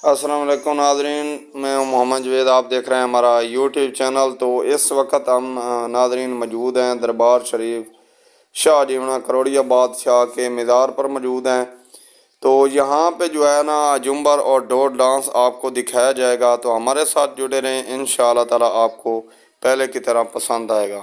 अस्सलाम वालेकुम नादरीन, मैं हूं मोहम्मद जवेद। आप देख रहे हैं हमारा यूट्यूब चैनल। तो इस वक्त हम नादरीन मौजूद हैं दरबार शरीफ शाह जीवना करोड़िया बादशाह के मीज़ार पर मौजूद हैं। तो यहाँ पे जो है ना जुम्बर और डोर डांस आपको दिखाया जाएगा। तो हमारे साथ जुड़े रहें, इंशाअल्लाह ताला आपको पहले की तरह पसंद आएगा।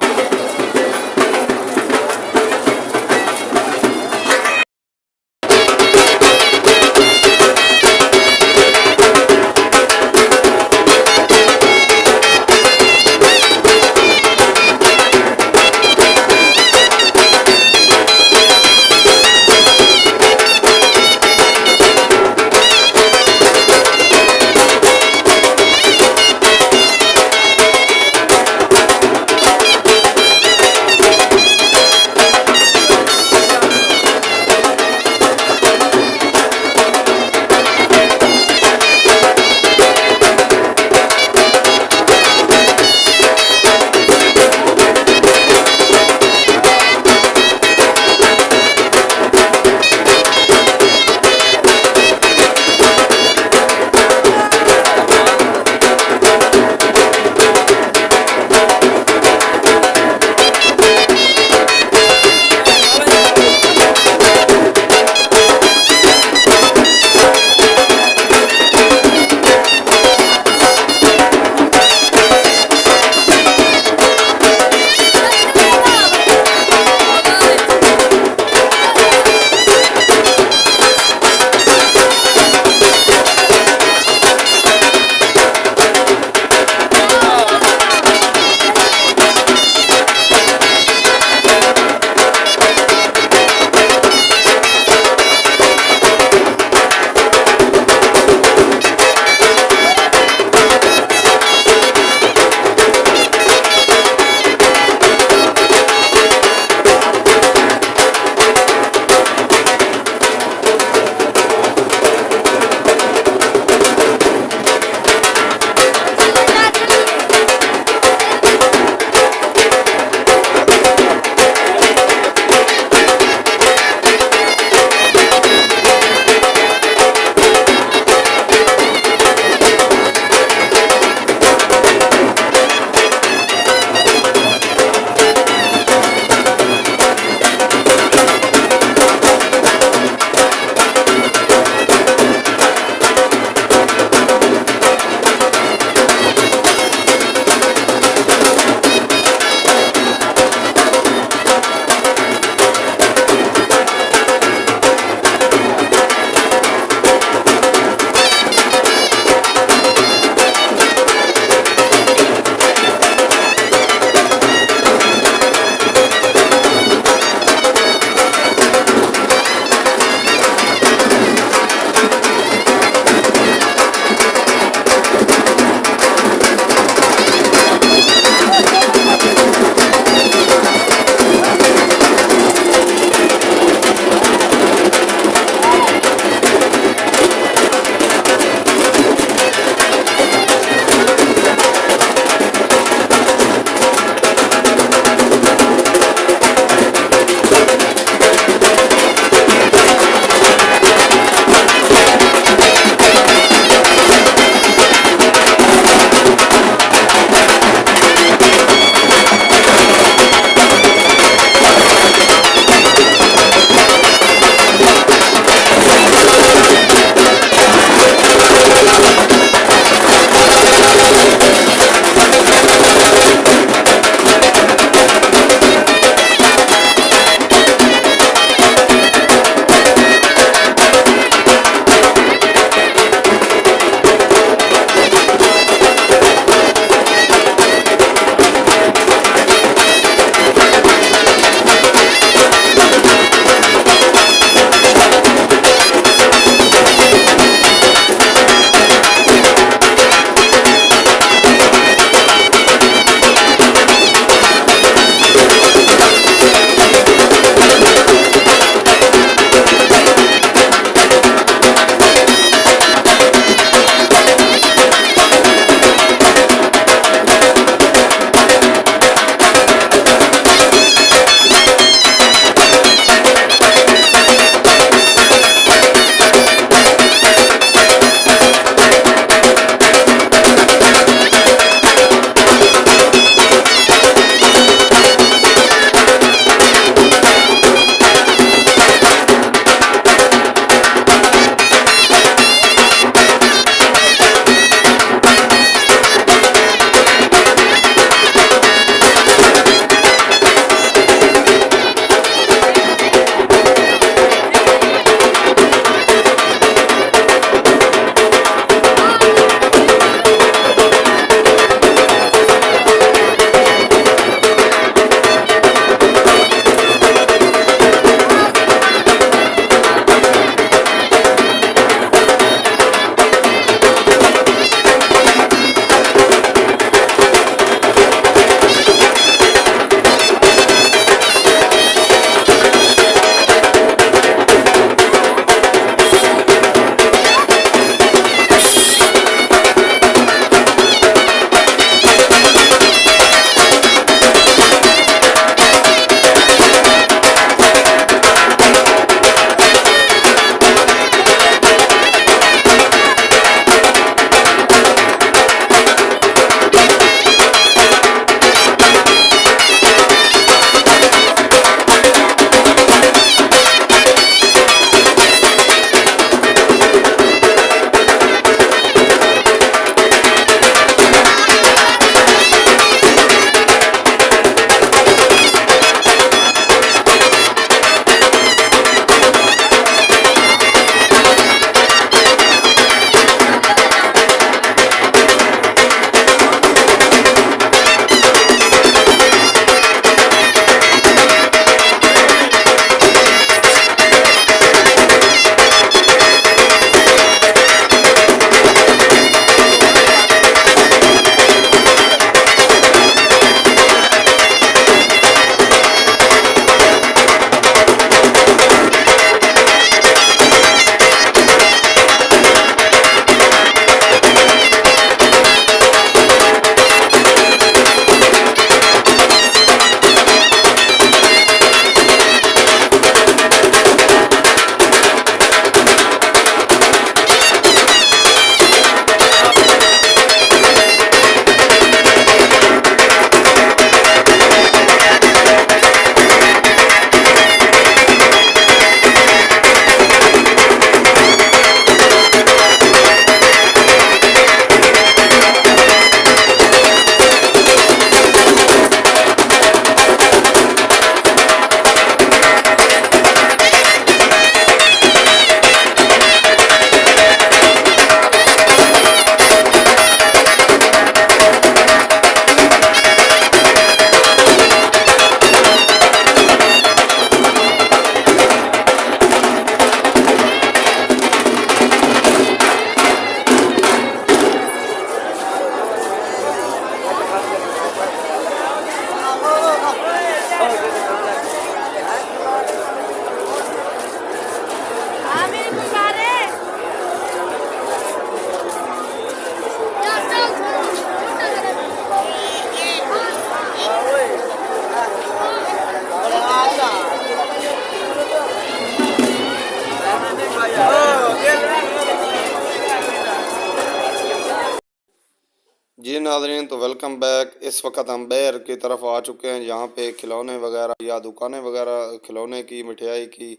जी नाज़रीन, तो वेलकम बैक। इस वक्त हम बैर की तरफ आ चुके हैं, यहाँ पे खिलौने वगैरह या दुकानें वगैरह खिलौने की, मिठाई की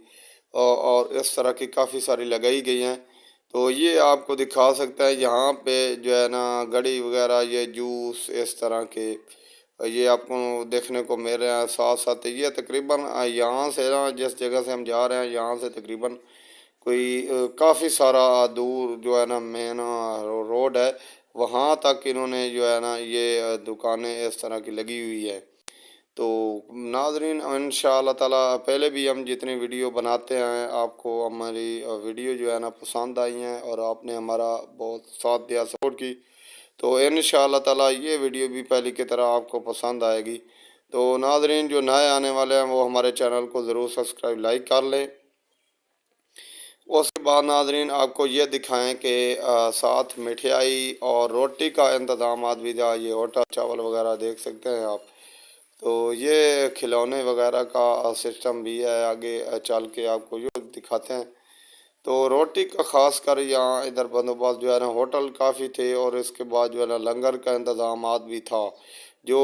और इस तरह की काफ़ी सारी लगाई गई हैं। तो ये आपको दिखा सकता है, यहाँ पे जो है ना गड़ी वगैरह, ये जूस इस तरह के ये आपको देखने को मिल रहे हैं। साथ साथ ये तकरीबन यहाँ से ना, जिस जगह से हम जा रहे हैं यहाँ से तकरीबन कोई काफ़ी सारा दूर जो है ना मेन रोड है, वहाँ तक इन्होंने जो है ना ये दुकानें इस तरह की लगी हुई है। तो नाज़रीन, इंशाअल्लाह ताला पहले भी हम जितनी वीडियो बनाते हैं, आपको हमारी वीडियो जो है ना पसंद आई हैं और आपने हमारा बहुत साथ दिया, सपोर्ट की। तो इंशाअल्लाह ताला ये वीडियो भी पहले की तरह आपको पसंद आएगी। तो नाज़रीन, जो नए आने वाले हैं वो हमारे चैनल को ज़रूर सब्सक्राइब लाइक कर लें। उसके बाद नाज़रीन आपको ये दिखाएं कि साथ मिठाई और रोटी का इंतज़ाम भी था। ये होटल चावल वगैरह देख सकते हैं आप। तो ये खिलौने वगैरह का सिस्टम भी है, आगे चल के आपको ये दिखाते हैं। तो रोटी का ख़ास कर यहाँ इधर बंदोबस्त जो है ना, होटल काफ़ी थे और इसके बाद जो है ना लंगर का इंतज़ाम भी था। जो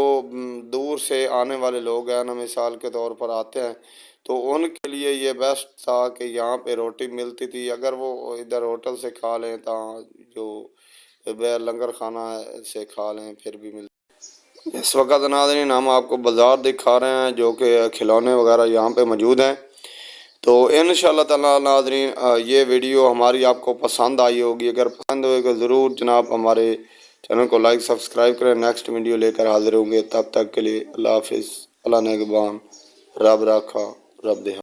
दूर से आने वाले लोग हैं ना, मिसाल के तौर पर आते हैं, तो उनके लिए ये बेस्ट था कि यहाँ पे रोटी मिलती थी। अगर वो इधर होटल से खा लें तो जो लंगर खाना से खा लें फिर भी मिलती। इस वक्त नाज़रीन हम आपको बाज़ार दिखा रहे हैं, जो कि खिलौने वगैरह यहाँ पे मौजूद हैं। तो इंशाअल्लाह ताला नाज़रीन ये वीडियो हमारी आपको पसंद आई होगी। अगर पसंद होगी तो ज़रूर जनाब हमारे चैनल को लाइक सब्सक्राइब करें। नेक्स्ट वीडियो लेकर हाजिर होंगे, तब तक के लिए अल्लाह हाफिज़, अल्लाह नेगबान, रब राखा, रब दे।